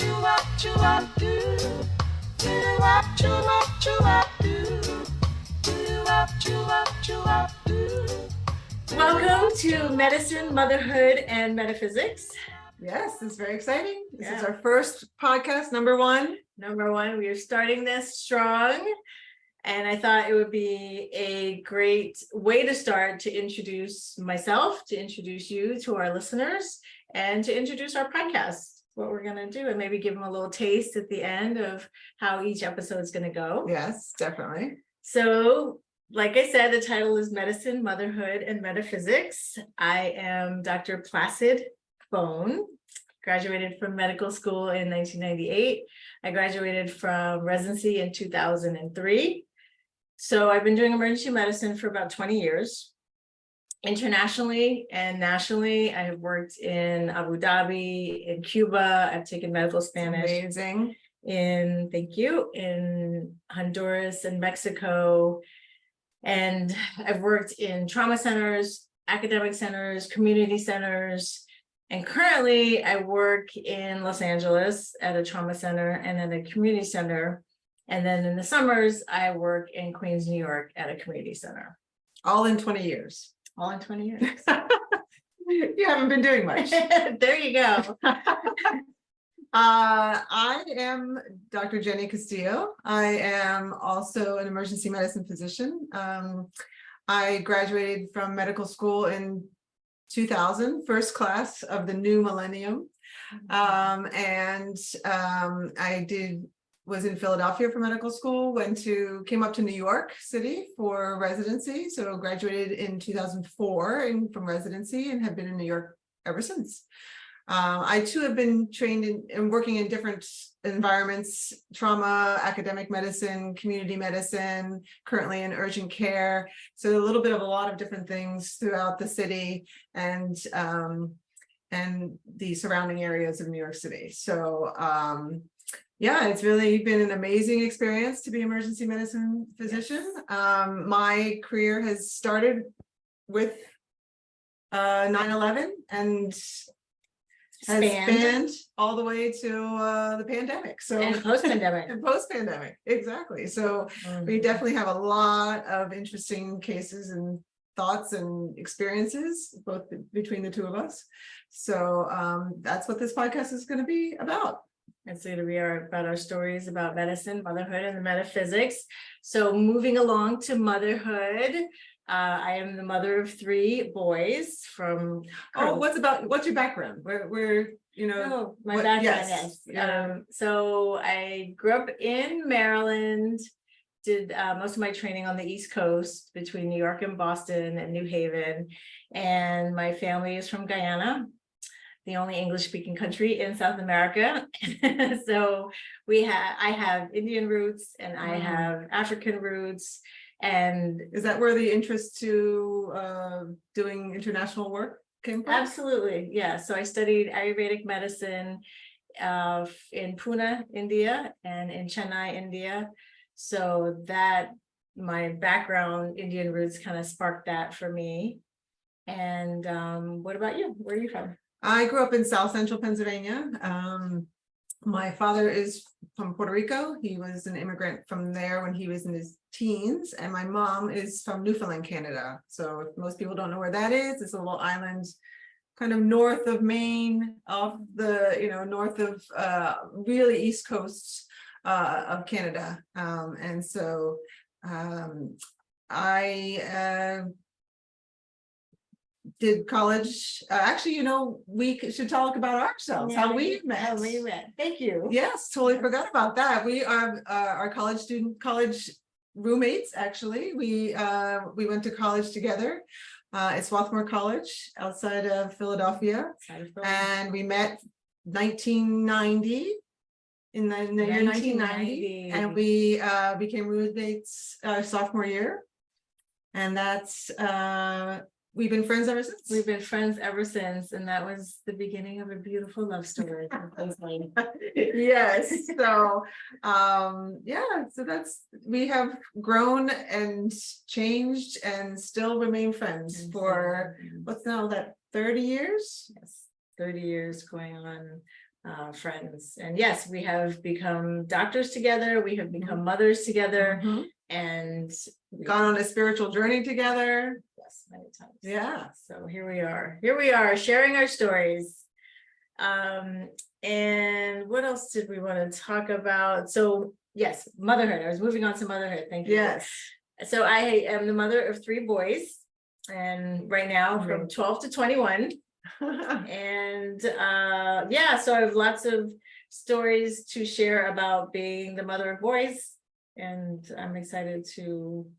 Welcome to Medicine, Motherhood, and Metaphysics. Yes, this is very exciting. This is our first podcast, number one. We are starting this strong, and I thought it would be a great way to start to introduce myself, to introduce you to our listeners, and to introduce our podcast, what we're going to do, and maybe give them a little taste at the end of how each episode is going to go. Yes, definitely. So, like I said, the title is Medicine, Motherhood, and Metaphysics. I am Dr. Placid Bone, graduated from medical school in 1998. I graduated from residency in 2003. So I've been doing emergency medicine for about 20 years. Internationally and nationally, I have worked in Abu Dhabi, in Cuba. I've taken medical Spanish. Amazing. In Honduras and Mexico. And I've worked in trauma centers, academic centers, community centers. And currently I work in Los Angeles at a trauma center and at a community center. And then in the summers, I work in Queens, New York at a community center. All in 20 years. All in 20 years. You haven't been doing much. There you go. I am Dr. Jenny Castillo. I am also an emergency medicine physician. I graduated from medical school in 2000, first class of the new millennium. I was in Philadelphia for medical school, came up to New York City for residency. So graduated in 2004 from residency and have been in New York ever since. I too have been trained in working in different environments: trauma, academic medicine, community medicine, currently in urgent care. So a little bit of a lot of different things throughout the city and the surrounding areas of New York City. So yeah, it's really been an amazing experience to be an emergency medicine physician. My career has started with 9/11 and has spanned all the way to the pandemic. So and post-pandemic. And post-pandemic, exactly. So we definitely have a lot of interesting cases and thoughts and experiences, both between the two of us. So that's what this podcast is going to be about. It's going to be about our stories about medicine, motherhood, and the metaphysics. So moving along to motherhood. I am the mother of 3 boys from. What's your background? My background, yes. So I grew up in Maryland, did most of my training on the East Coast between New York and Boston and New Haven. And my family is from Guyana, the only English-speaking country in South America. So I have Indian roots and I have African roots. And is that where the interest to doing international work came from? Absolutely, yeah. So I studied Ayurvedic medicine in Pune, India, and in Chennai, India. So that my background, Indian roots, kind of sparked that for me. And what about you? Where are you from? I grew up in South Central Pennsylvania. My father is from Puerto Rico. He was an immigrant from there when he was in his teens, and my mom is from Newfoundland, Canada. So if most people don't know where that is, it's a little island kind of north of Maine, off the, north of really east coast of Canada. And so I did college. Actually, we should talk about ourselves, how we met. How we met. Thank you. Yes, totally forgot about that. We are our college roommates. Actually, we went to college together at Swarthmore College outside of Philadelphia, and we met 1990. In the year 1990, and we became roommates sophomore year, and that's we've been friends ever since. We've been friends ever since, and that was the beginning of a beautiful love story. Yes. So so that's, we have grown and changed and still remain friends for what's now that 30 years? Yes, 30 years going on friends. And yes, we have become doctors together. We have become mothers together, Mhm. and Gone on a spiritual journey together. yes, many times. Yeah. So here we are. Here we are sharing our stories. And what else did we want to talk about? So yes, motherhood. I was moving on to motherhood. Thank you. Yes. So I am the mother of 3 boys, and right now from 12 to 21. And yeah, so I have lots of stories to share about being the mother of boys, and I'm excited to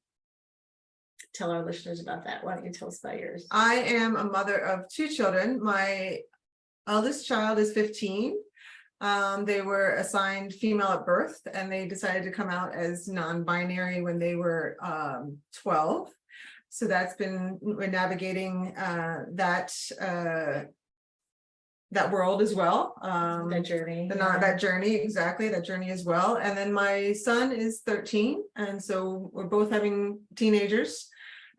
tell our listeners about that. Why don't you tell us about yours? I am a mother of 2 children. My eldest child is 15. They were assigned female at birth, and they decided to come out as non-binary when they were 12. So we're navigating that world as well. That journey. That journey, exactly, that journey as well. And then my son is 13, and so we're both having teenagers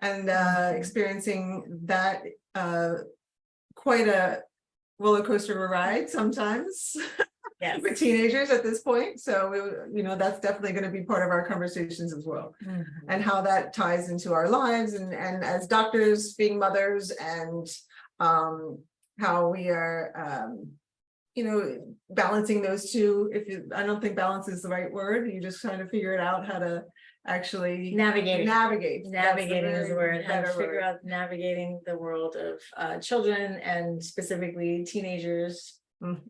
and experiencing that quite a roller coaster ride sometimes. Yes. With teenagers at this point. So that's definitely going to be part of our conversations as well. And how that ties into our lives, and as doctors, being mothers, and how we are balancing those two. I don't think balance is the right word. You just kind of figure it out how to actually Navigate. Navigating is the word. How to better figure word. out navigating the world of children, and specifically teenagers.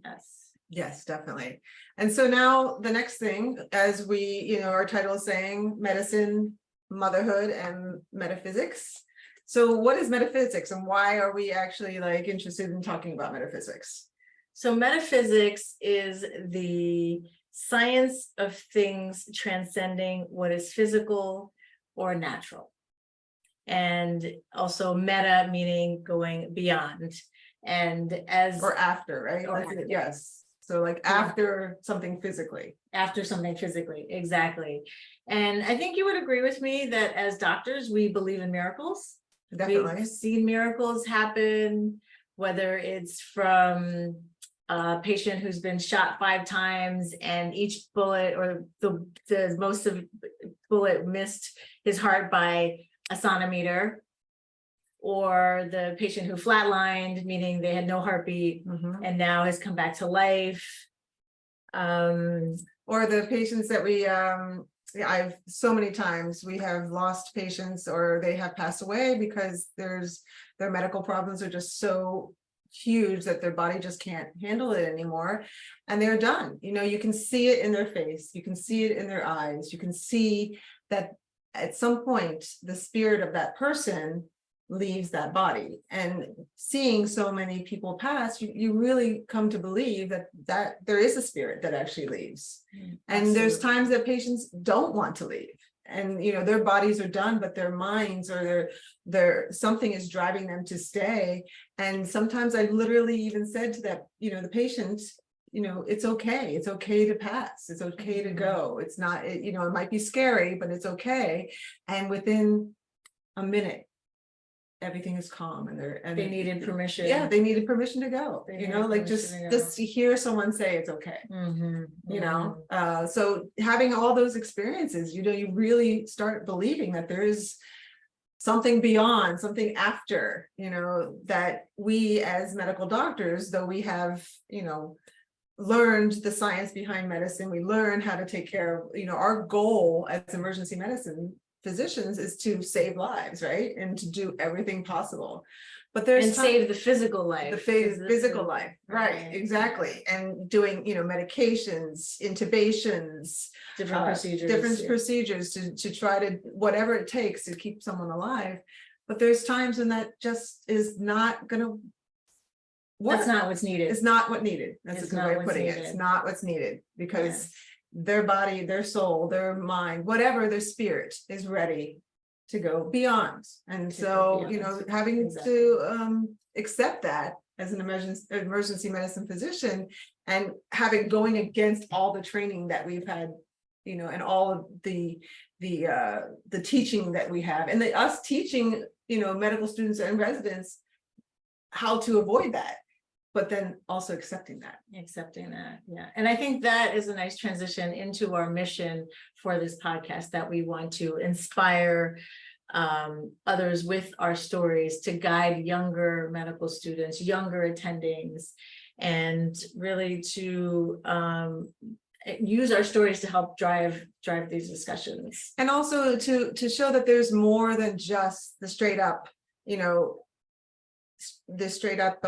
Yes. Yes, definitely. And so now the next thing, as we, our title is saying medicine, motherhood, and metaphysics. So what is metaphysics, and why are we actually interested in talking about metaphysics? So metaphysics is the science of things transcending what is physical or natural. And also meta meaning going beyond. And as or after, right? Or after. Yes. So after something physically. After something physically, exactly. And I think you would agree with me that as doctors, we believe in miracles. Definitely. We've seen miracles happen, whether it's from a patient who's been shot 5 times and each bullet, or the most of bullet missed his heart by a centimeter, or the patient who flatlined, meaning they had no heartbeat and now has come back to life. Or the patients that I've so many times we have lost patients, or they have passed away because their medical problems are just so huge that their body just can't handle it anymore, and they're done. You can see it in their face, you can see it in their eyes, you can see that at some point the spirit of that person leaves that body. And seeing so many people pass, you really come to believe that there is a spirit that actually leaves. And there's times that patients don't want to leave, and their bodies are done, but their minds or their something is driving them to stay. And sometimes I literally even said to that the patient, it's okay to pass, it's okay to go, it's not, it might be scary, but it's okay. And within a minute everything is calm, and they needed permission. Yeah, they needed permission to go. Just to hear someone say it's okay. So having all those experiences, you really start believing that there is something beyond, something after, that we as medical doctors, though we have, learned the science behind medicine, we learn how to take care of, our goal as emergency medicine physicians is to save lives, right? And to do everything possible. But save the physical life. The physical life, right, exactly. And doing, medications, intubations, different procedures to try to, whatever it takes to keep someone alive. But there's times when that just is not gonna work. That's not what's needed. It's not what needed. That's a good way of putting it. It's not what's needed, because their body, their soul, their mind, whatever, their spirit is ready to go beyond. And so, having to accept that as an emergency medicine physician, and going against all the training that we've had, and all of the teaching that we have, and us teaching, medical students and residents how to avoid that. but then also accepting that. Yeah. And I think that is a nice transition into our mission for this podcast, that we want to inspire others with our stories, to guide younger medical students, younger attendings, and really to use our stories to help drive these discussions. And also to show that there's more than just the straight up, the straight up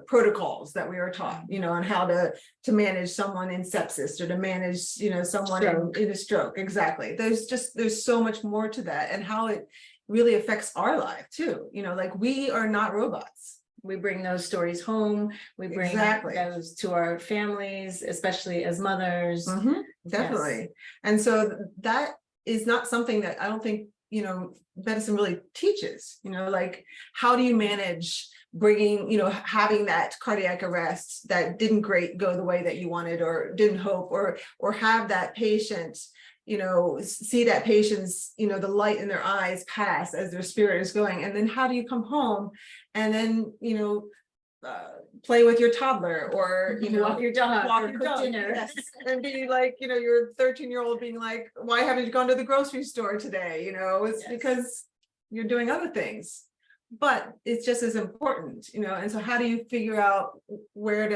protocols that we are taught, on how to manage someone in sepsis, or to manage, someone in a stroke. Exactly. There's so much more to that, and how it really affects our life too. Like, we are not robots. We bring those stories home. We bring those to our families, especially as mothers. Definitely. Yes. And so that is not something that I don't think, medicine really teaches, like, how do you manage bringing, having that cardiac arrest that didn't go the way that you wanted, or didn't hope, or have that patient, see that patient's, the light in their eyes pass as their spirit is going. And then how do you come home and then, play with your toddler, or, walk your dog, walk or your cook dog, dinner. yes. And be like, your 13-year-old being like, why haven't you gone to the grocery store today? It's because you're doing other things. But it's just as important, and so how do you figure out where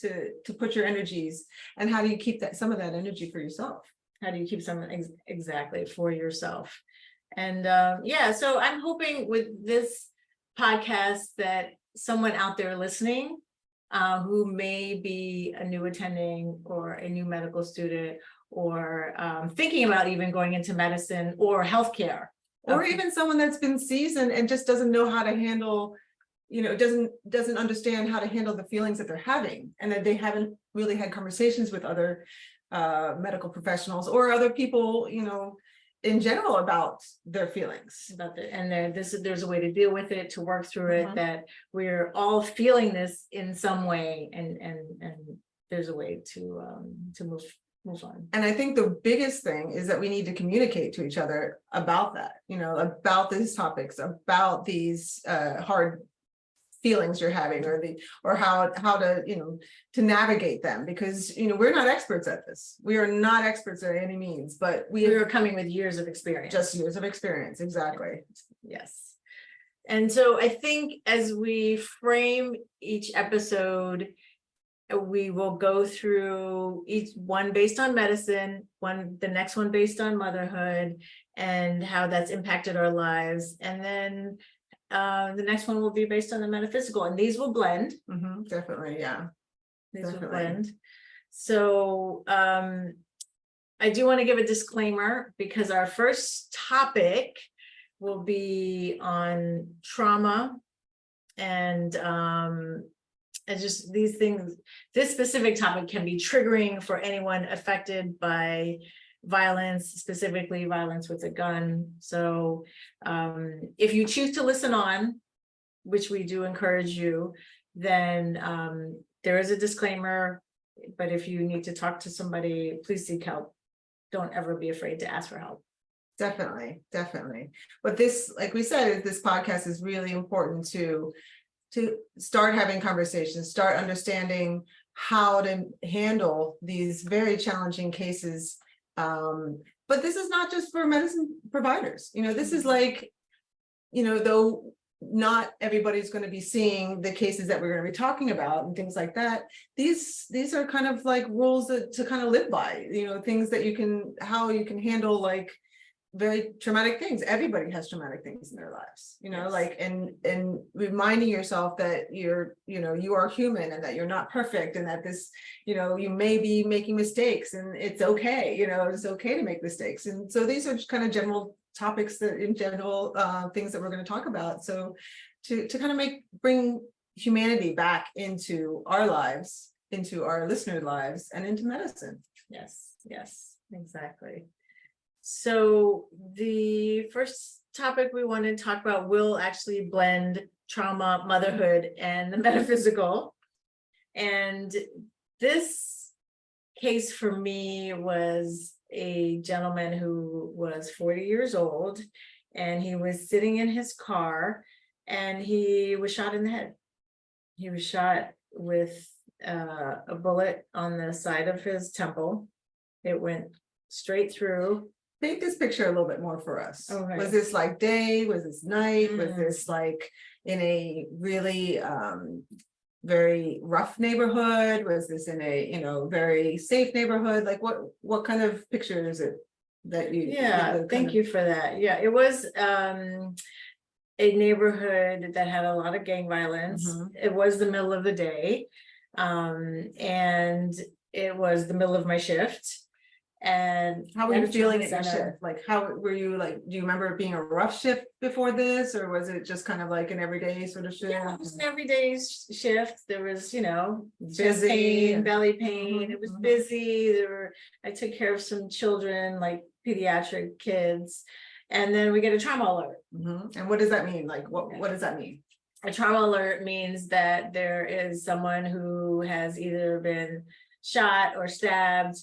to put your energies, and how do you keep some of that energy for yourself? How do you keep some exactly for yourself? And so I'm hoping with this podcast that someone out there listening who may be a new attending, or a new medical student, or thinking about even going into medicine or healthcare, or even someone that's been seasoned and just doesn't know how to handle, doesn't understand how to handle the feelings that they're having, and that they haven't really had conversations with other medical professionals or other people, in general, about their feelings. There's a way to deal with it, to work through it, that we're all feeling this in some way, and there's a way to move on. And I think the biggest thing is that we need to communicate to each other about that, about these topics, about these hard feelings you're having, or how to to navigate them, because we're not experts at this. We are not experts at any means, but we are coming with years of experience. Just years of experience. Exactly. Yes. And so I think as we frame each episode, we will go through each one based on medicine, the next one based on motherhood, and how that's impacted our lives, and then the next one will be based on the metaphysical, and these will blend. Definitely, yeah. These will blend. So I do want to give a disclaimer, because our first topic will be on trauma, and just these things. This specific topic can be triggering for anyone affected by violence, specifically violence with a gun. So if you choose to listen on, which we do encourage you, then there is a disclaimer. But if you need to talk to somebody, please seek help. Don't ever be afraid to ask for help. Definitely. But this, like we said, this podcast is really important to start having conversations, start understanding how to handle these very challenging cases. But this is not just for medicine providers. This is like, though not everybody's going to be seeing the cases that we're going to be talking about and things like that. These are kind of like rules to kind of live by, things that how you can handle like very traumatic things. Everybody has traumatic things in their lives, Yes. like, and reminding yourself that you are human, and that you're not perfect, and that this, you may be making mistakes, and it's okay, it's okay to make mistakes. And so these are just kind of general topics that in general, things that we're going to talk about. So to kind of bring humanity back into our lives, into our listeners' lives, and into medicine. Yes, exactly. So the first topic we want to talk about will actually blend trauma, motherhood, and the metaphysical. And this case for me was a gentleman who was 40 years old, and he was sitting in his car, and he was shot in the head. He was shot with a bullet on the side of his temple. It went straight through. Paint this picture a little bit more for us. Okay. Was this like day? Was this night? Was Mm. this like in a really very rough neighborhood? Was this in a, you know, very safe neighborhood? Like what kind of picture is it that you? Yeah, thank you for that. Yeah, it was a neighborhood that had a lot of gang violence. Mhm. It was the middle of the day. And it was the middle of my shift. And How were you at a feeling trauma at your center. shift? Like, how were you, like, do you remember it being a rough shift before this, or was it just kind of like an everyday sort of shift? Yeah, it was an everyday shift. There was, you know, chest Busy pain, and- belly pain. Mhm, It was mhm. busy. I took care of some children, like pediatric kids. And then we get a trauma alert. Mhm. And what does that mean? Like, what does that mean? A trauma alert means that there is someone who has either been shot or stabbed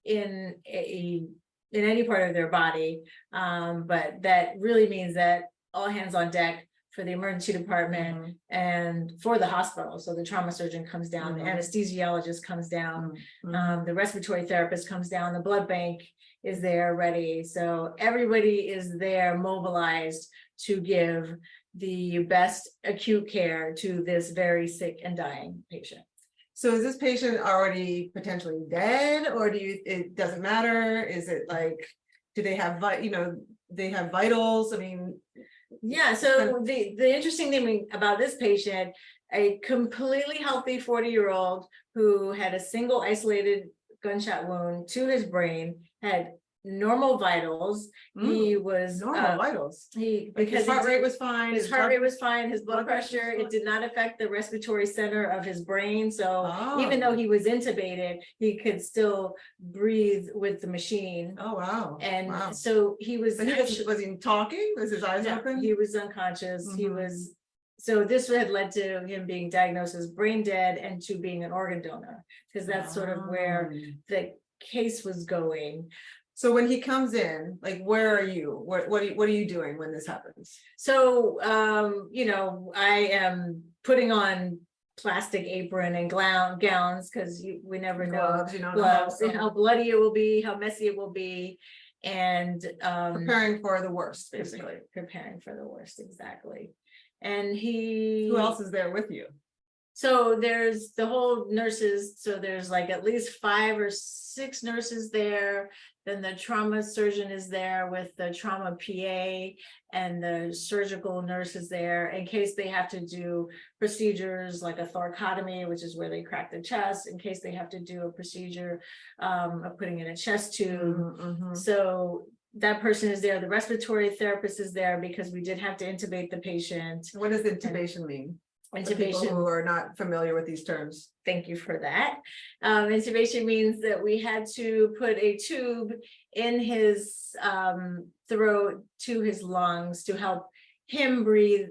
in any part of their body. But that really means that all hands on deck for the emergency department Mhm. and for the hospital. So the trauma surgeon comes down, the Mhm. anesthesiologist comes down, Mhm. the respiratory therapist comes down, the blood bank is there ready. So everybody is there mobilized to give the best acute care to this very sick and dying patient. So is this patient already potentially dead, or it doesn't matter? Is it like, do they have, they have vitals? I mean, Yeah, so the interesting thing about this patient, a completely healthy 40-year-old who had a single isolated gunshot wound to his brain, had normal vitals. He was normal vitals. Like His heart rate was fine. his heart rate was fine, his blood blood pressure pressure, was it did not affect the respiratory center of his brain. So even Oh. though he was intubated, he could still breathe with the machine. Oh, wow. And Wow. so he was But was he talking? Was his eyes yeah, open? he was unconscious. He Mhm. was, so this had led to him being diagnosed as brain dead and to being an organ donor, because that's sort of where the case was going. So when he comes in, like, where are you? What are you doing when this happens? So, you know, I am putting on plastic apron and gowns, because we never Gloves, know you don't gloves, know and how bloody it will be, how messy it will be. And preparing for the worst, basically. preparing for the worst, exactly. And he, Who else is there with you? so there's the whole nurses, so there's like at least 5 or 6 nurses there. Then the trauma surgeon is there with the trauma PA, and the surgical nurse is there in case they have to do procedures like a thoracotomy, which is where they crack the chest, in case they have to do a procedure of putting in a chest tube. So that person is there. The respiratory therapist is there because we did have to intubate the patient. What does intubation mean? For people Intubation, who are not familiar with these terms. thank you for that. Intubation means that we had to put a tube in his throat to his lungs to help him breathe,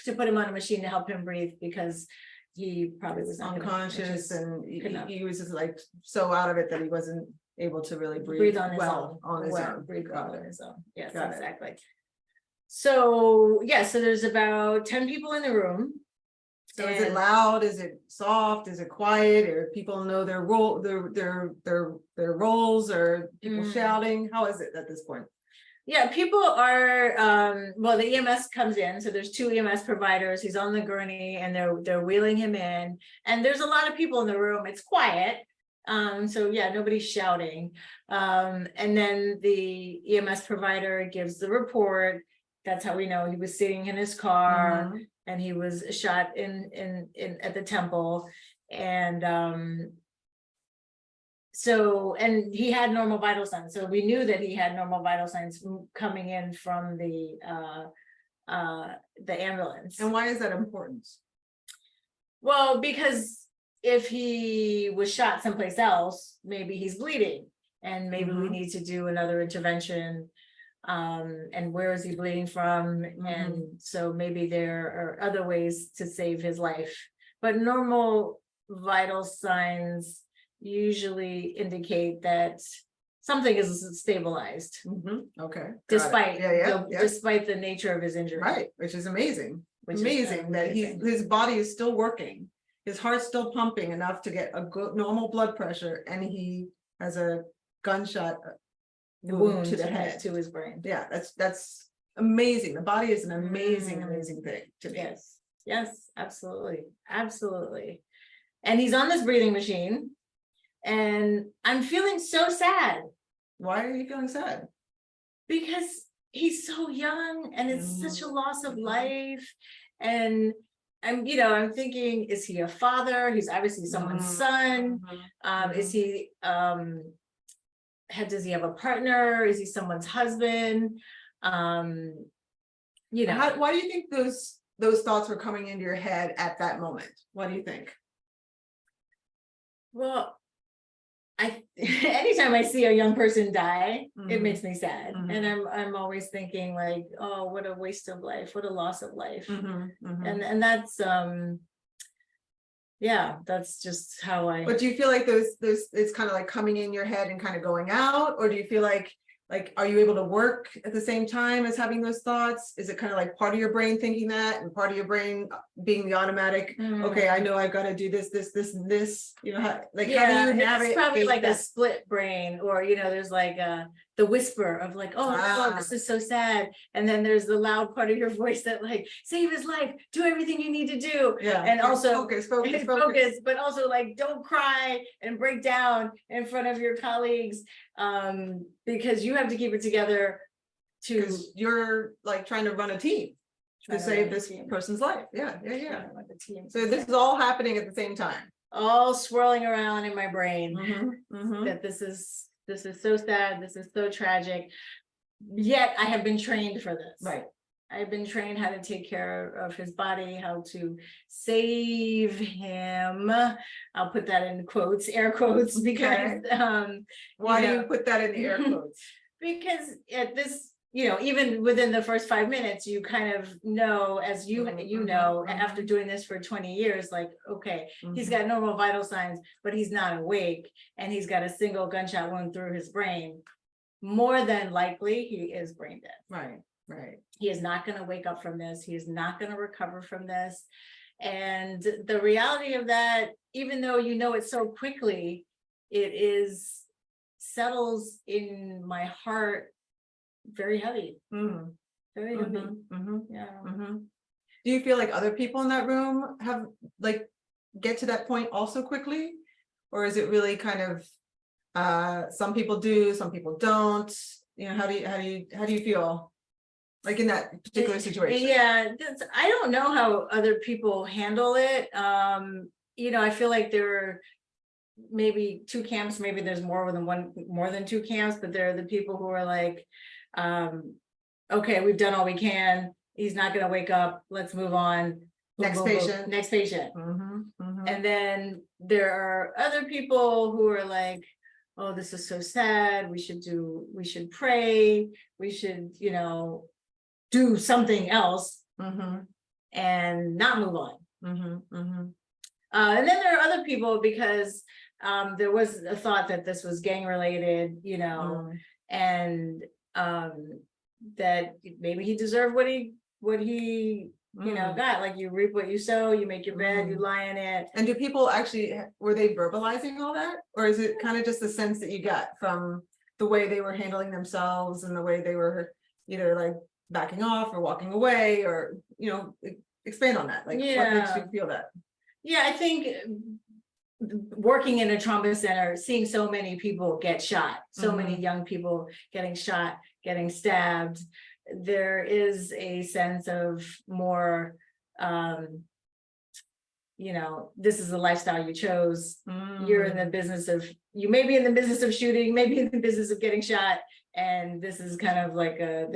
to put him on a machine to help him breathe, because he probably was not Unconscious, and could not. he was just like so out of it that he wasn't able to really breathe on his well own. on his own. Breathe Got well it. on his own. Yes, Got it. exactly. So yeah, so there's about 10 people in the room. So is it loud? Is it soft? Is it quiet? Or people know their role, their roles, or people shouting? How is it at this point? Yeah, people are well, the EMS comes in, so there's 2 EMS providers. He's on the gurney and they're wheeling him in, and there's a lot of people in the room. It's quiet. So yeah, nobody's shouting. And then the EMS provider gives the report. That's how we know he was sitting in his car. And he was shot in at the temple. And so, and he had normal vital signs. So we knew that he had normal vital signs coming in from the ambulance. And why is that important? Well, because if he was shot someplace else, maybe he's bleeding, and maybe we need to do another intervention. And where is he bleeding from? And so maybe there are other ways to save his life, but normal vital signs usually indicate that something is stabilized. Okay. Despite yeah. despite the nature of his injury. Right, which is amazing. Amazing that his body is still working his heart's still pumping enough to get a good normal blood pressure, and he has a gunshot wound to the head. to his brain. Yeah, that's amazing. The body is an amazing, amazing thing to me. Yes, yes, absolutely, absolutely. And he's on this breathing machine, and I'm feeling so sad Why are you feeling sad? because he's so young and it's such a loss of life. And I'm thinking, is he a father? He's obviously someone's son. Is he, does he have a partner? Is he someone's husband? Why do you think those thoughts were coming into your head at that moment? What do you think? Well, anytime I see a young person die, it makes me sad. And I'm always thinking like, oh, what a waste of life, what a loss of life. And that's that's just how I. But do you feel like those it's kind of like coming in your head and kind of going out, or do you feel like are you able to work at the same time as having those thoughts? Is it kind of like part of your brain thinking that, and part of your brain being the automatic, okay, I know I've got to do this, and this, how do you navigate? It's probably like a split brain, or there's like the whisper of like, oh, this is so sad, and then there's the loud part of your voice that like, save his life, do everything you need to do, and also focus, but also like, don't cry and break down in front of your colleagues, because you have to keep it together because you're like trying to run a team to save this person's life. So this is all happening at the same time, all swirling around in my brain. That this is so sad, this is so tragic, yet I have been trained for this. Right. I've been trained how to take care of his body, how to save him. I'll put that in quotes, air quotes, because why do you put that in the air quotes? Because at this, even within the first 5 minutes, you kind of know, as after doing this for 20 years, like, okay, he's got normal vital signs, but he's not awake, and he's got a single gunshot wound through his brain. More than likely, he is brain dead. Right. He is not going to wake up from this. He is not going to recover from this. And the reality of that, even though it so quickly, settles in my heart very heavy. Very heavy. Do you feel like other people in that room have get to that point also quickly? Or is it really kind of some people do, some people don't? How do you feel? Like in that particular situation? I don't know how other people handle it. I feel like there are maybe two camps, maybe there's more than two camps, but there are the people who are like, okay, we've done all we can, he's not going to wake up, let's move on. Next patient. And then there are other people who are like, oh, this is so sad, we should pray, we should, do something else and not move on. And then there are other people, because there was a thought that this was gang related, and that maybe he deserved what he got. Like, you reap what you sow, you make your bed, you lie in it. And do people actually, were they verbalizing all that, or is it kind of just the sense that you got from the way they were handling themselves and the way they were either like backing off or walking away, or expand on that, like what makes you feel that? I think working in a trauma center, seeing so many people get shot, so many young people getting shot, getting stabbed, there is a sense of more this is the lifestyle you chose. You're in the business of, you may be in the business of shooting, maybe in the business of getting shot, and this is kind of like the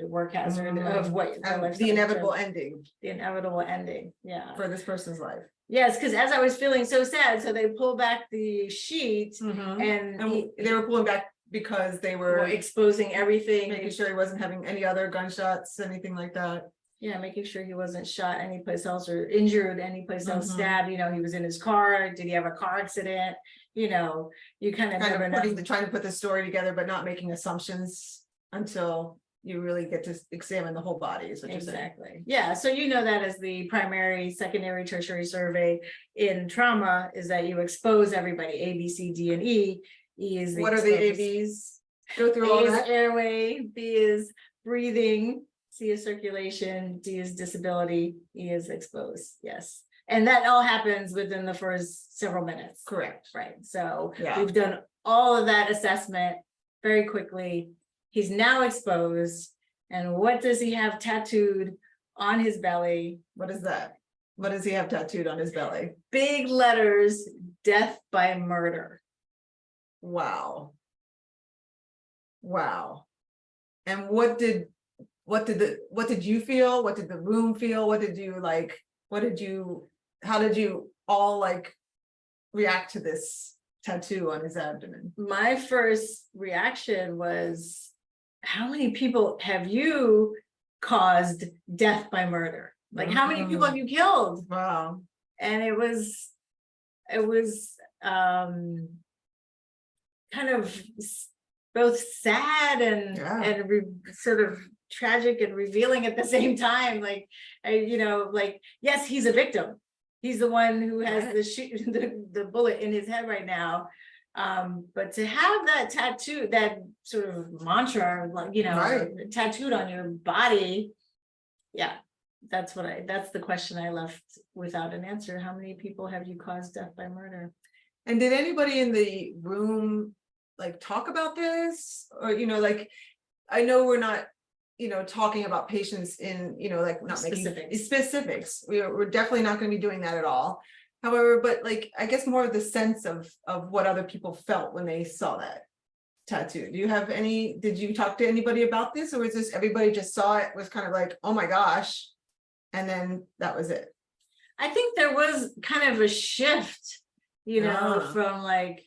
work hazard of what the inevitable ending. The inevitable ending, for this person's life. Yes, because as I was feeling so sad, so they pull back the sheet, and they were pulling back because they were exposing everything, making sure he wasn't having any other gunshots, anything like that. Making sure he wasn't shot anyplace else or injured anyplace else, stabbed. He was in his car. Did he have a car accident? You kind of never know. Trying to put the story together, but not making assumptions until you really get to examine the whole body, is what you're saying. Exactly. Yeah. So you know that as the primary, secondary, tertiary survey in trauma is that you expose everybody, A, B, C, D, and E. E is What are the exposed. ABs? Go through A all is that. airway, B is breathing, C is circulation, D is disability, E is exposed. Yes. And that all happens within the first several minutes. Correct. Right. So Yeah. we've done all of that assessment very quickly. He's now exposed. And what does he have tattooed on his belly? What is that? What does he have tattooed on his belly? Big letters, death by murder. Wow. Wow. And what did you feel? What did the room feel? What did you like? How did you all like react to this tattoo on his abdomen? My first reaction was, how many people have you caused death by murder? Like, how many people have you killed? Wow. And it was kind of both sad and sort of tragic and revealing at the same time. Like, like, yes, he's a victim. He's the one who has the bullet in his head right now. But to have that tattoo, that sort of mantra, like, tattooed on your body. Yeah, that's the question I left without an answer. How many people have you caused death by murder? And did anybody in the room like talk about this? Or, like, I know we're not, talking about patients in, like not making specifics. We're definitely not going to be doing that at all. However, but like, I guess more of the sense of what other people felt when they saw that tattoo. Did you talk to anybody about this, or was this everybody just saw it, was kind of like, oh my gosh, and then that was it? I think there was kind of a shift, from like,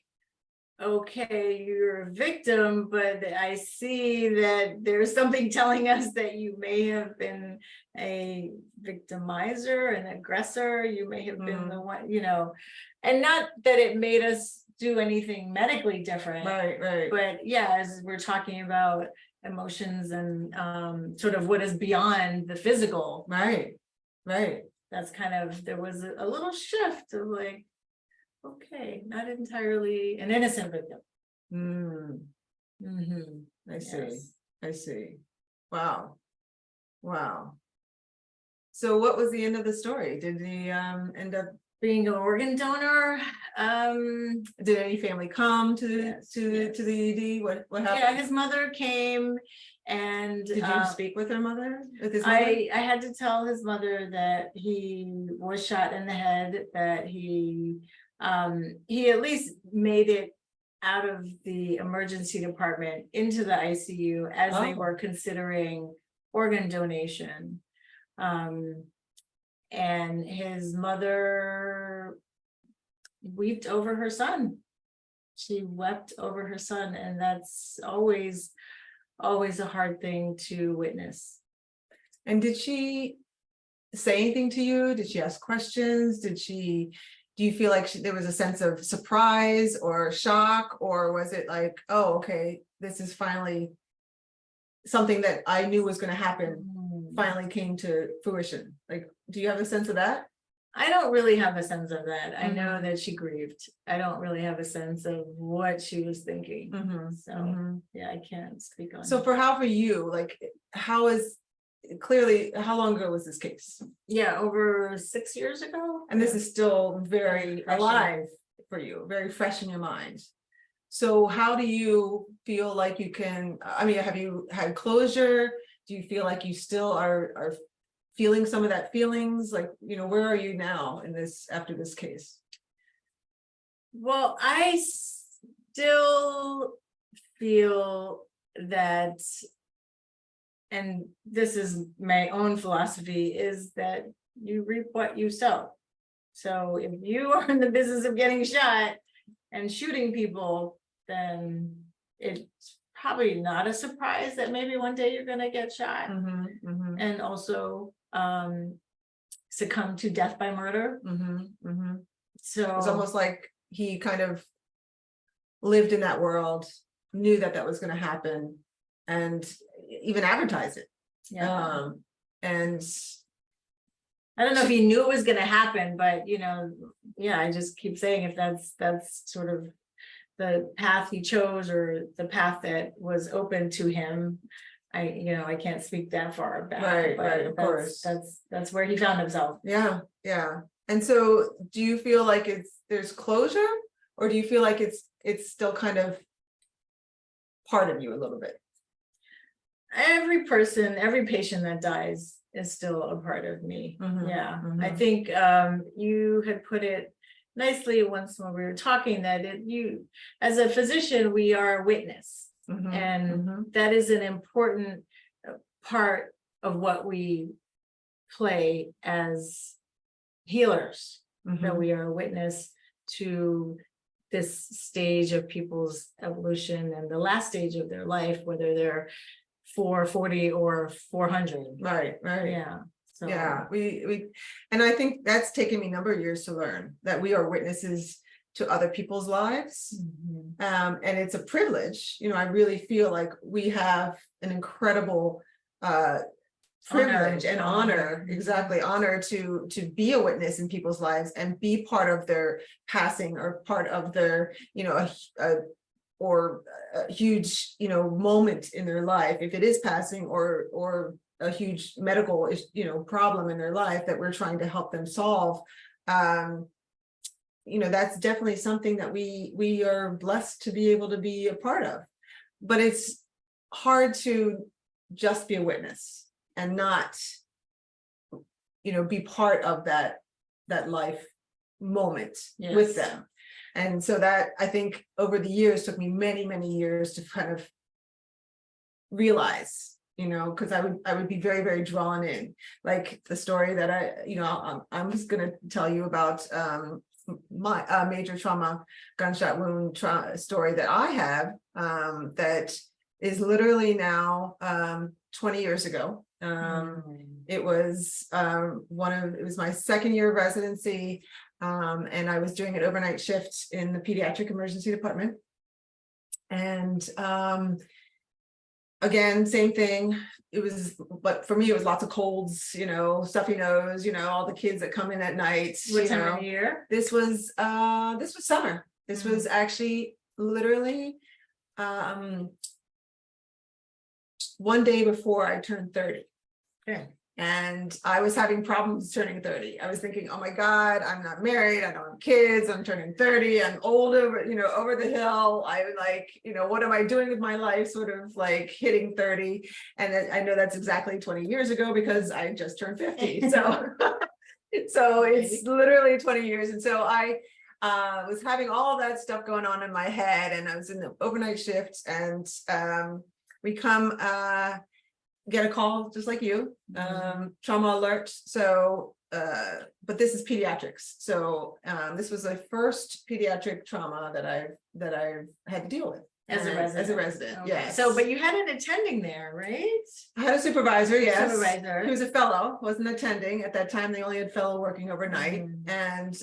okay, you're a victim, but I see that there's something telling us that you may have been a victimizer, an aggressor. You may have been the one, and not that it made us do anything medically different. Right. But yeah, as we're talking about emotions and sort of what is beyond the physical. Right. That's kind of, there was a little shift of like, okay, not entirely an innocent victim. I see. Wow. So what was the end of the story? Did he end up being an organ donor? Did any family come to the ED? What happened? Yeah, his mother came. And did you speak with his mother? I had to tell his mother that he was shot in the head, that he at least made it out of the emergency department into the ICU as they were considering organ donation. And his mother wept over her son. She wept over her son, and that's always a hard thing to witness. And did she say anything to you? Did she ask questions? Do you feel like there was a sense of surprise or shock, or was it like, oh, okay, this is finally something that I knew was going to happen, finally came to fruition? Like, do you have a sense of that? I don't really have a sense of that. I know that she grieved. I don't really have a sense of what she was thinking. Yeah, I can't speak on so it. for you, like, how long ago was this case? Yeah, over 6 years ago. And this is still very alive for you, very fresh in your mind. So how do you feel like you can, have you had closure? Do you feel like you still are feeling some of that feelings? Like, where are you now after this case? Well, I still feel that, and this is my own philosophy, is that you reap what you sow. So if you are in the business of getting shot and shooting people, then it's probably not a surprise that maybe one day you're going to get shot and also succumb to death by murder. So it's almost like he kind of lived in that world, knew that was going to happen, and even advertise it. Yeah. And I don't know if he knew it was gonna happen, but yeah, I just keep saying if that's sort of the path he chose or the path that was open to him. I can't speak that far back. Right, but right, of course. That's where he found himself. Yeah, yeah. And so do you feel like there's closure, or do you feel like it's still kind of part of you a little bit? Every patient that dies is still a part of me. Mhm, Yeah. I mhm. think you had put it nicely once when we were talking that you as a physician, we are a witness. Mhm, And mhm. that is an important part of what we play as healers, that Mhm. we are a witness to this stage of people's evolution and the last stage of their life, whether they're 440 or 400. Right, right. Yeah. So Yeah, we and I think that's taken me a number of years to learn that we are witnesses to other people's lives. mhm. And it's a privilege. I really feel like we have an incredible privilege and honor, exactly, honor to be a witness in people's lives and be part of their passing or part of their, or a huge, moment in their life, if it is passing or a huge medical, problem in their life that we're trying to help them solve. That's definitely something that we are blessed to be able to be a part of. But it's hard to just be a witness and not, be part of that life moment with Yes. them. And so that, I think, over the years took me many, many years to kind of realize, because I would be very, very drawn in, like the story that I'm just going to tell you about my major trauma, gunshot wound story that I have, that is literally now 20 years ago. It was it was my second year of residency, and I was doing an overnight shift in the pediatric emergency department. And again, same thing. But for me, it was lots of colds, stuffy nose, all the kids that come in at night. What time of the year? This was summer. This was actually literally one day before I turned 30. Okay. And I was having problems turning 30. I was thinking, oh my God, I'm not married. I don't have kids. I'm turning 30. I'm old over the hill. I like, what am I doing with my life? Sort of like hitting 30. And I know that's exactly 20 years ago because I just turned 50. So, so it's literally 20 years. And so I was having all that stuff going on in my head, and I was in the overnight shift, and we come get a call just like you, trauma alert. So but this is pediatrics, so this was the first pediatric trauma that I've had to deal with as a resident. Okay. Yes. So but you had an attending there, right? I had a supervisor. Yes. Supervisor. He was a fellow, wasn't attending at that time. They only had fellow working overnight. And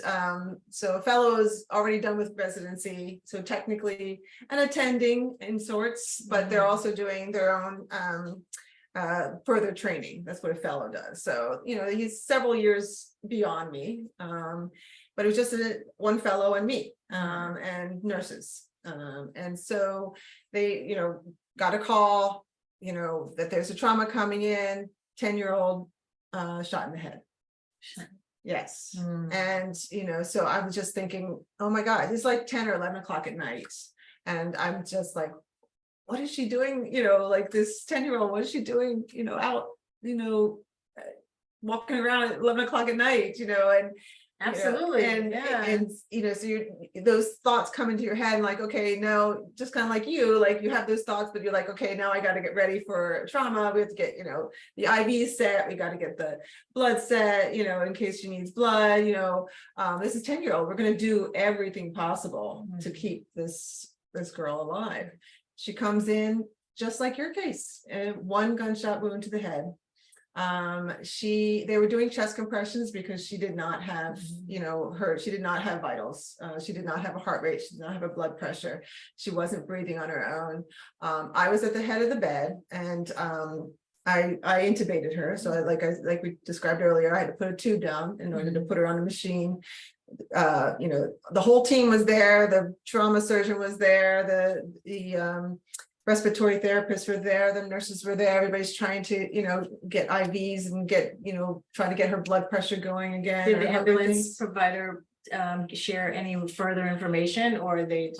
so a fellow is already done with residency, so technically an attending in sorts, but they're also doing their own further training. That's what a fellow does. So he's several years beyond me, but it was just one fellow and me, and nurses, and so they got a call that there's a trauma coming in, 10-year-old shot in the head. Yes. And so I was just thinking, oh my God, it's like 10 or 11 o'clock at night, and I'm just like, what is she doing? Like this 10-year-old, what is she doing, out, walking around at 11 o'clock at night, and absolutely. And so those thoughts come into your head, and like, okay, no, just kind of like you have those thoughts, but you're like, okay, now I got to get ready for trauma. We have to get, the IV set. We got to get the blood set, in case she needs blood, this is 10-year-old. We're going to do everything possible to keep this girl alive. She comes in just like your case, and one gunshot wound to the head. They were doing chest compressions because she did not have, she did not have vitals. She did not have a heart rate. She did not have a blood pressure. She wasn't breathing on her own. I was at the head of the bed, and I intubated her. So like we described earlier, I had to put a tube down in order to put her on the machine. The whole team was there. The trauma surgeon was there. The respiratory therapists were there. The nurses were there. Everybody's trying to, get IVs and trying to get her blood pressure going again. Did the ambulance provider share any further information, or they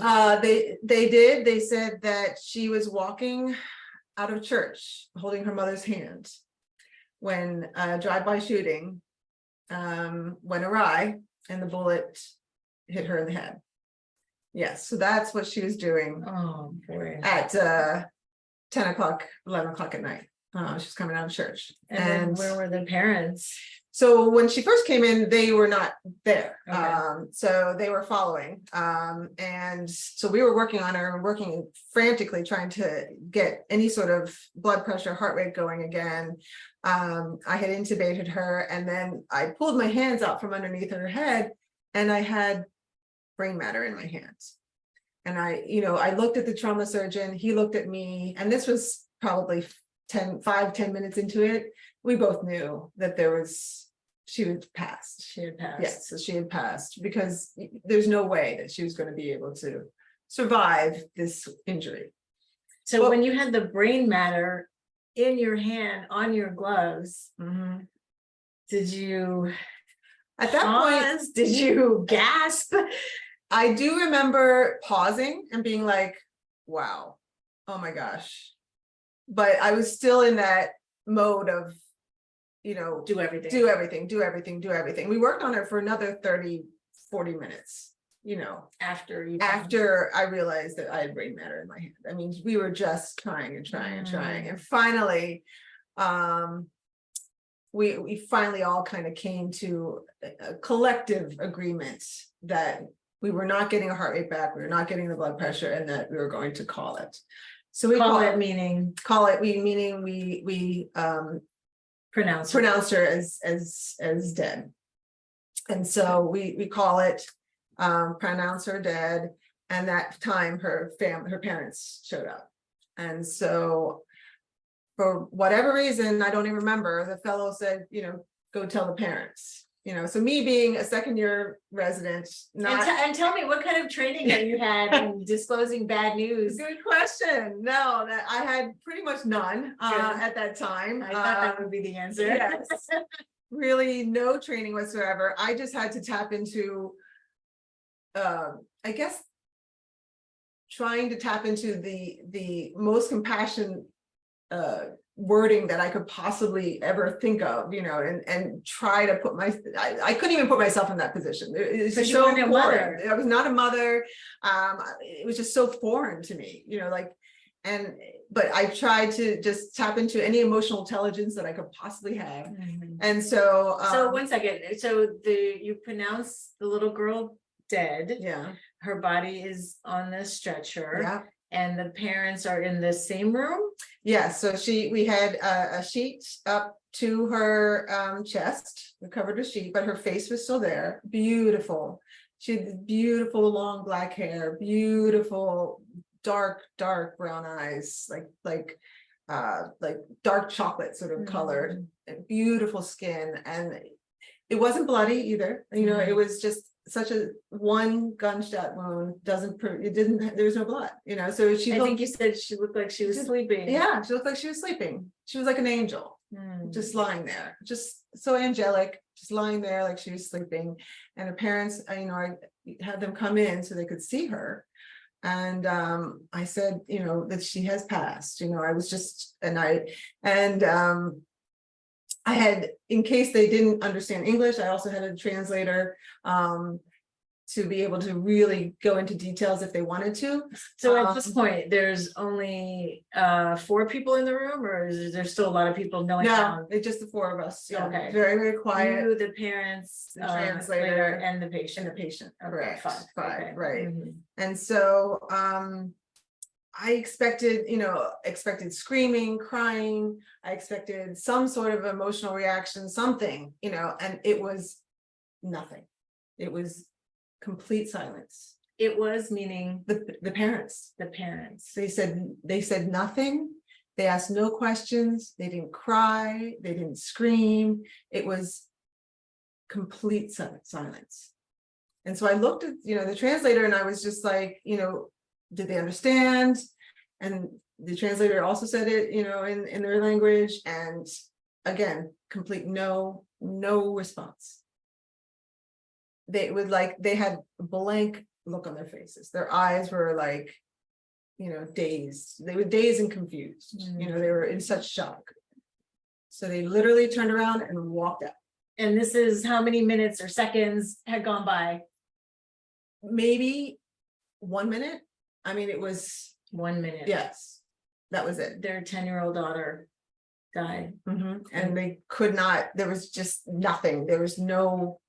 did. They said that she was walking out of church holding her mother's hand when a drive-by shooting went awry and the bullet hit her in the head. Yes, so that's what she was doing at 10 o'clock, 11 o'clock at night. She's coming out of church. And then where were the parents? So when she first came in, they were not there. Okay. So they were following. And so we were working on her and working frantically, trying to get any sort of blood pressure, heart rate going again. I had intubated her, and then I pulled my hands out from underneath her head, and I had brain matter in my hands. And I looked at the trauma surgeon, he looked at me, and this was probably 10 minutes into it. We both knew that she had passed. She had passed. Yes, so she had passed, because there's no way that she was going to be able to survive this injury. So when you had the brain matter in your hand on your gloves, did you at that point, did you gasp? I do remember pausing and being like, wow, oh my gosh. But I was still in that mode of, do everything. We worked on it for another 30, 40 minutes, after I realized that I had brain matter in my hand. I mean, we were just trying. And finally, we finally all kind of came to a collective agreement that we were not getting a heart rate back, we were not getting the blood pressure, and that we were going to call it. So we meaning we pronounce her as dead. And so we call it, pronounce her dead. And that time her parents showed up. And so for whatever reason, I don't even remember, the fellow said, go tell the parents. So me being a second year resident, and tell me, what kind of training have you had in disclosing bad news? Good question. No, that I had pretty much none at that time. I thought that would be the answer. Yes. Really no training whatsoever. I just had to tap into, I guess, trying to tap into the most compassion wording that I could possibly ever think of, and try to put I couldn't even put myself in that position. It's just so foreign. I was not a mother. It was just so foreign to me, but I tried to just tap into any emotional intelligence that I could possibly have. And so, so 1 second. So you pronounce the little girl dead. Yeah. Her body is on the stretcher. Yeah. And the parents are in the same room? Yes, so we had a sheet up to her chest, we covered her sheet, but her face was still there. Beautiful. She had beautiful long black hair, beautiful dark brown eyes, like dark chocolate sort of colored, and beautiful skin. And it wasn't bloody either. It was just such a one gunshot wound, there was no blood, so I think you said she looked like she was sleeping. Yeah, she looked like she was sleeping. She was like an angel, just lying there, just so angelic, just lying there like she was sleeping. And her parents, I had them come in so they could see her. And I said, that she has passed. I was just, I had, in case they didn't understand English, I also had a translator to be able to really go into details if they wanted to. So at this point, there's only 4 people in the room, or is there still a lot of people knowing? No, it's just the 4 of us. Yeah. Okay. Very, very quiet. You, the parents, the translator, and the patient. Okay, Correct. five, Okay. right. And so I expected screaming, crying. I expected some sort of emotional reaction, something, and it was nothing. It was complete silence. It was meaning The parents, the parents. they said nothing. They asked no questions. They didn't cry. They didn't scream. It was complete silence. And so I looked at, the translator, and I was just like, did they understand? And the translator also said it, in their language. And again, complete no response. They had a blank look on their faces. Their eyes were like, dazed. They were dazed and confused. They were in such shock. So they literally turned around and walked out. And this is how many minutes or seconds had gone by? Maybe 1 minute. I mean, it was 1 minute. yes, that was it. Their 10-year-old daughter died. And they could not, there was just nothing. There was no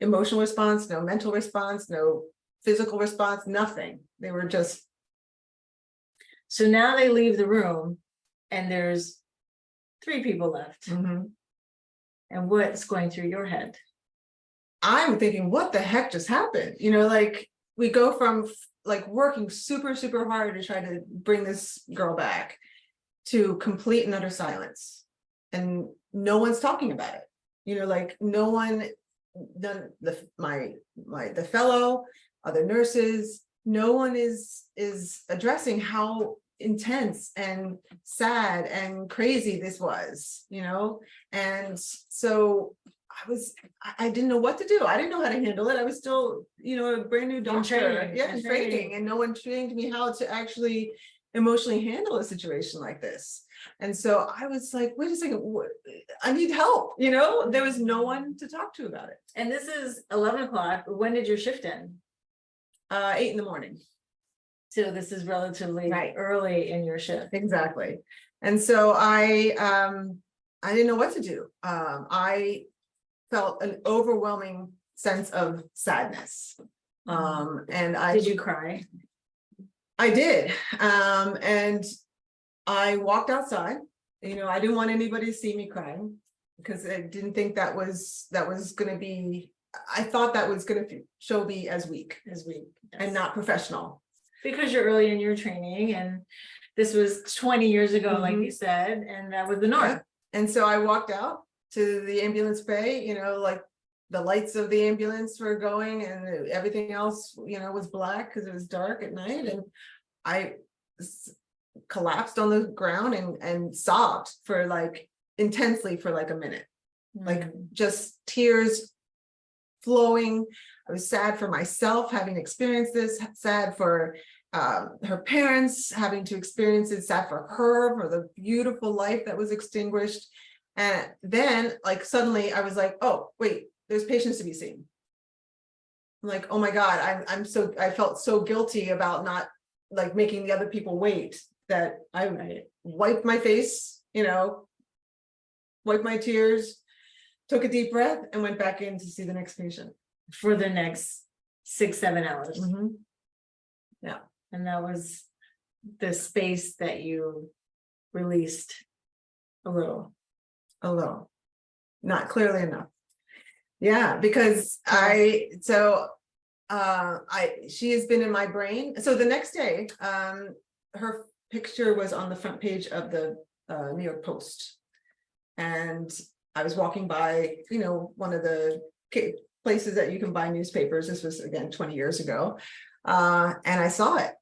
emotional response, no mental response, no physical response, nothing. They were just. So now they leave the room and there's 3 people left. And what's going through your head? I'm thinking, what the heck just happened? Like we go from like working super, super hard to try to bring this girl back to complete and utter silence. And no one's talking about it. Like no one, the fellow, other nurses, no one is addressing how intense and sad and crazy this was, and so I didn't know what to do. I didn't know how to handle it. I was still, a brand new doctor, in training, and no one trained me how to actually emotionally handle a situation like this. And so I was like, wait a second, I need help. There was no one to talk to about it. And this is 11 o'clock. When did your shift end? 8 a.m. So this is relatively early in your shift. Exactly. And so I didn't know what to do. I felt an overwhelming sense of sadness. And did you cry? I did. And I walked outside. I didn't want anybody to see me crying because I didn't think that was going to be. I thought that was going to show me as weak, and not professional. Because you're early in your training, and this was 20 years ago, like you said, and that was the norm. Yeah. And so I walked out to the ambulance bay, like the lights of the ambulance were going and everything else, was black because it was dark at night. And I collapsed on the ground and sobbed for intensely for a minute, like just tears flowing. I was sad for myself having experienced this, sad for her parents having to experience it, sad for her, for the beautiful life that was extinguished. And then suddenly I was like, oh, wait, there's patients to be seen. I'm like, oh my God, I felt so guilty about not making the other people wait, that I wiped my face, wiped my tears, took a deep breath, and went back in to see the next patient. For the next 6-7 hours. Yeah. And that was the space that you released a little, not clearly enough. Yeah, because she has been in my brain. So the next day, her picture was on the front page of the New York Post. And I was walking by, one of the places that you can buy newspapers. This was again 20 years ago. And I saw it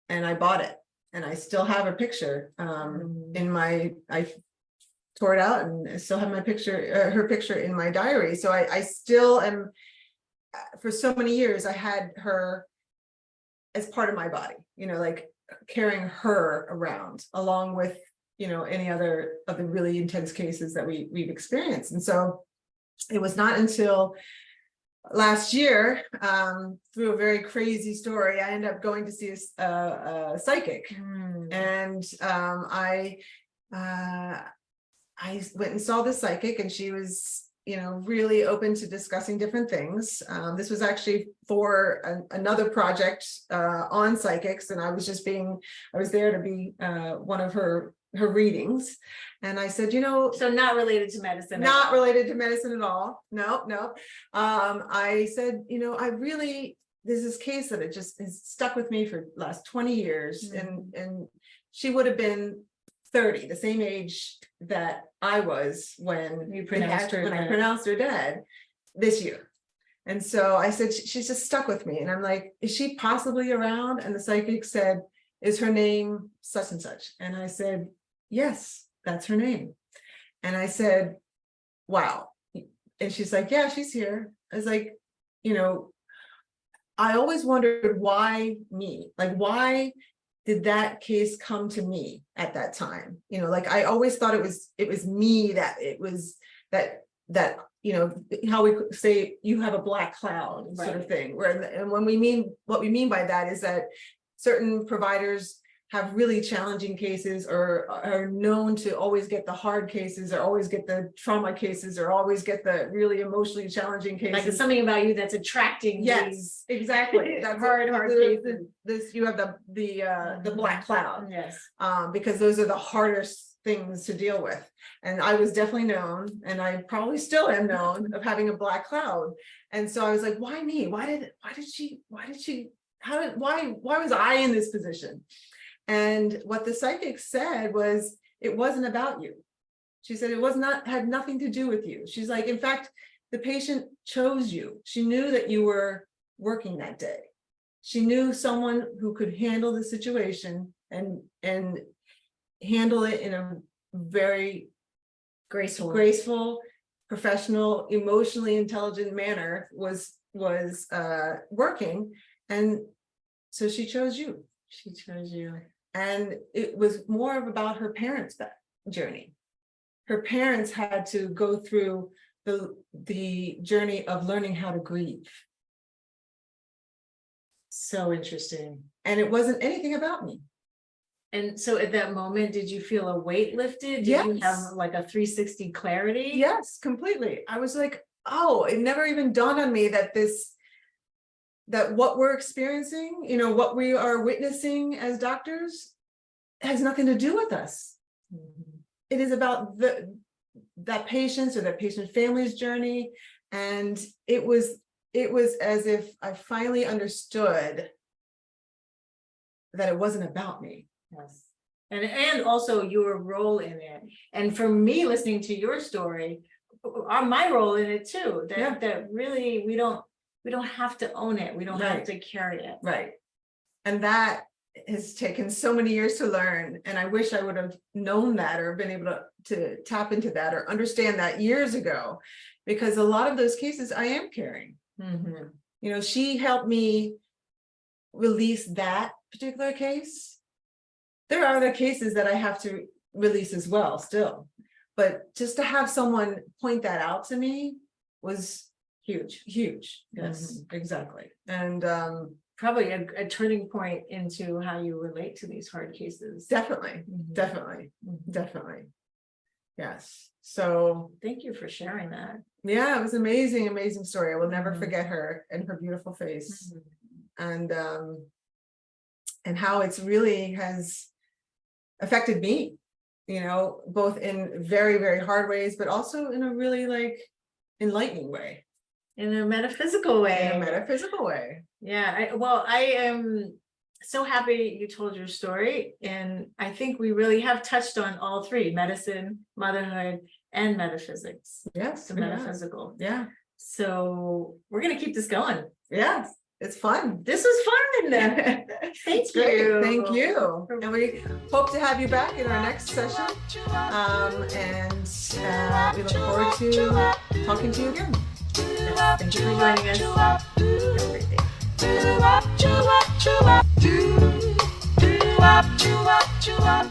and I bought it. And I still have a picture I tore it out and I still have my picture, her picture in my diary. So I still am, for so many years, I had her as part of my body, carrying her around along with, any other of the really intense cases that we've experienced. And so it was not until last year, through a very crazy story, I ended up going to see a psychic. And I went and saw the psychic, and she was, really open to discussing different things. This was actually for another project on psychics, and I was there to be one of her readings. And I said, So not related to medicine. not related to medicine at all. No. I said, there's this case that it just has stuck with me for the last 20 years. And she would have been 30, the same age that I was when You pronounced her when I dead. pronounced her dead this year. And so I said, she's just stuck with me. And I'm like, is she possibly around? And the psychic said, is her name such and such? And I said, yes, that's her name. And I said, wow. And she's like, yeah, she's here. I was like, I always wondered why me? Like, why did that case come to me at that time? I always thought it was me, that how we could say you have a black cloud sort of thing. And what we mean by that is that certain providers have really challenging cases, or are known to always get the hard cases, or always get the trauma cases, or always get the really emotionally challenging cases. Like it's something about you that's attracting. Yes, exactly. That's hard cases. This you have the black cloud. Yes. Because those are the hardest things to deal with. And I was definitely known, and I probably still am known, of having a black cloud. And so I was like, why me? Why was I in this position? And what the psychic said was, it wasn't about you. She said it had nothing to do with you. She's like, in fact, the patient chose you. She knew that you were working that day. She knew someone who could handle the situation and handle it in a very graceful, professional, emotionally intelligent manner was working. And so she chose you. She chose you. And it was more about her parents' journey. Her parents had to go through the journey of learning how to grieve. So interesting. And it wasn't anything about me. And so at that moment, did you feel a weight lifted? Did you have like a 360 clarity? Yes, completely. I was like, oh, it never even dawned on me that what we're experiencing, what we are witnessing as doctors, has nothing to do with us. It is about that patient's or that patient family's journey. And it was as if I finally understood that it wasn't about me. Yes. And also your role in it. And for me, listening to your story, my role in it too, that really we don't have to own it. We don't have to carry it. Right. And that has taken so many years to learn. And I wish I would have known that, or been able to tap into that, or understand that years ago, because a lot of those cases I am carrying. She helped me release that particular case. There are other cases that I have to release as well still. But just to have someone point that out to me was huge. Yes, exactly. And probably a turning point into how you relate to these hard cases. Definitely. Yes. So thank you for sharing that. Yeah, it was amazing story. I will never forget her and her beautiful face. And how it's really has affected me, both in very, very hard ways, but also in a really enlightening way. In a metaphysical way. Yeah. I am so happy you told your story. And I think we really have touched on all three: medicine, motherhood, and metaphysics. Yes. The metaphysical. Yeah. So we're going to keep this going. Yes. It's fun. This was fun. Thank you. Thank you. And we hope to have you back in our next session. And we look forward to talking to you again. Thank you for joining us. Have a great day.